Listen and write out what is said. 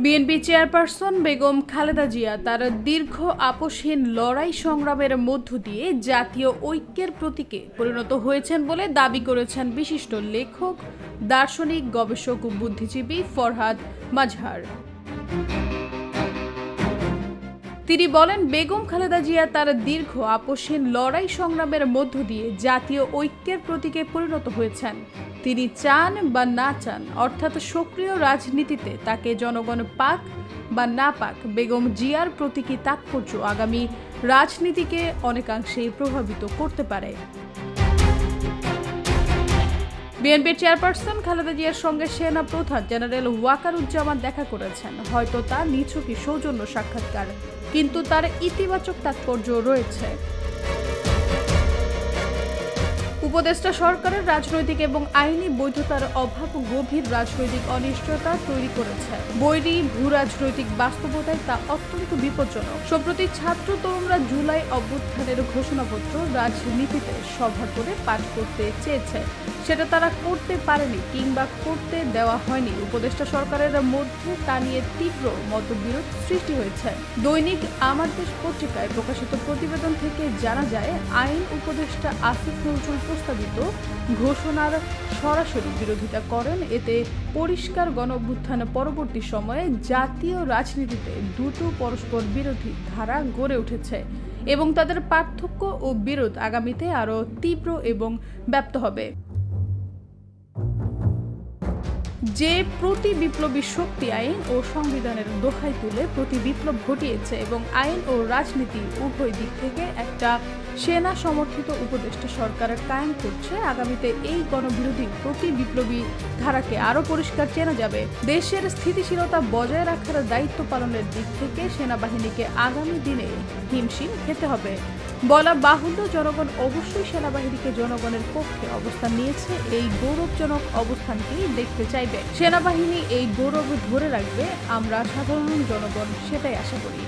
BNP chairperson Begum Khaleda Zia তার দীর্ঘ আপোষহীন লড়াই সংগ্রামের মধ্য দিয়ে জাতীয় ঐক্যের প্রতীকে পরিণত হয়েছেন বলে দাবি করেছেন বিশিষ্ট লেখক, দার্শনিক, গবেষক ও বুদ্ধিজীবী ফরহাদ মাজহার। তিনি বলেন, বেগম খালেদা জিয়া তার দীর্ঘ আপোষহীন লড়াই সংগ্রামের মধ্য দিয়ে জাতীয় ঐক্যের প্রতীকে পরিণত হয়েছেন। তিনি চান বা না চান, অর্থাৎ সক্রিয় রাজনীতিতে তাকে জনগণ পাক বা না পাক, বেগম জিয়ার প্রতীকী তাৎপর্য আগামী রাজনীতিকে অনেকাংশেই প্রভাবিত করতে পারে। বিএনপির চেয়ারপারসন খালেদা জিয়ার সঙ্গে সেনা প্রধান জেনারেল ওয়াকারুজ্জামান দেখা করেছেন। হয়তো তা নিছকই সৌজন্য সাক্ষাৎকার, কিন্তু তার ইতিবাচক তাৎপর্য রয়েছে। উপদেষ্টা সরকারের রাজনৈতিক এবং আইনি বৈধতার অভাব গভীর রাজনৈতিক অনিশ্চয়তা তৈরি করেছে। বৈরী ভূ রাজনৈতিক বাস্তবতায় তা অত্যন্ত বিপজ্জনক। সম্প্রতি ছাত্র তরুণরা জুলাই অভ্যুত্থানের ঘোষণাপত্র রাজনীতিতে সভা করে পাঠ করতে চেয়েছে, সেটা তারা করতে পারেনি কিংবা করতে দেওয়া হয়নি। উপদেষ্টা সরকারের মধ্যে তা নিয়ে তীব্র মতবিরোধ সৃষ্টি হয়েছে। দৈনিক আমার দেশ পত্রিকায় প্রকাশিত প্রতিবেদন থেকে জানা যায়, আইন উপদেষ্টা আসিফ নজরুল প্রস্তাবিত ঘোষণার সরাসরি বিরোধিতা করেন। এতে পরিষ্কার গণঅভ্যুত্থান পরবর্তী সময়ে জাতীয় রাজনীতিতে দুটো পরস্পর বিরোধী ধারা গড়ে উঠেছে এবং তাদের পার্থক্য ও বিরোধ আগামীতে আরও তীব্র এবং ব্যাপ্ত হবে। যে প্রতি বিপ্লবী শক্তি আইন ও সংবিধানের দোহাই তুলে প্রতি বিপ্লব ঘটিয়েছে এবং আইন ও রাজনীতি উভয় দিক থেকে একটা সেনা সমর্থিত উপদেষ্টা সরকারের কায়েম করছে, আগামীতে এই গণবিরোধী প্রতি বিপ্লবী ধারাকে আরও পরিষ্কার চেনা যাবে। দেশের স্থিতিশীলতা বজায় রাখার দায়িত্ব পালনের দিক থেকে সেনাবাহিনীকে আগামী দিনে হিমশিম খেতে হবে। বলা বাহুল্য, জনগণ অবশ্যই সেনাবাহিনীকে জনগণের পক্ষে অবস্থান নিয়েছে, এই গৌরবজনক অবস্থানকেই দেখতে চাইবে। সেনাবাহিনী এই গৌরব ধরে রাখবে, আমরা সাধারণ জনগণ সেটাই আশা করি।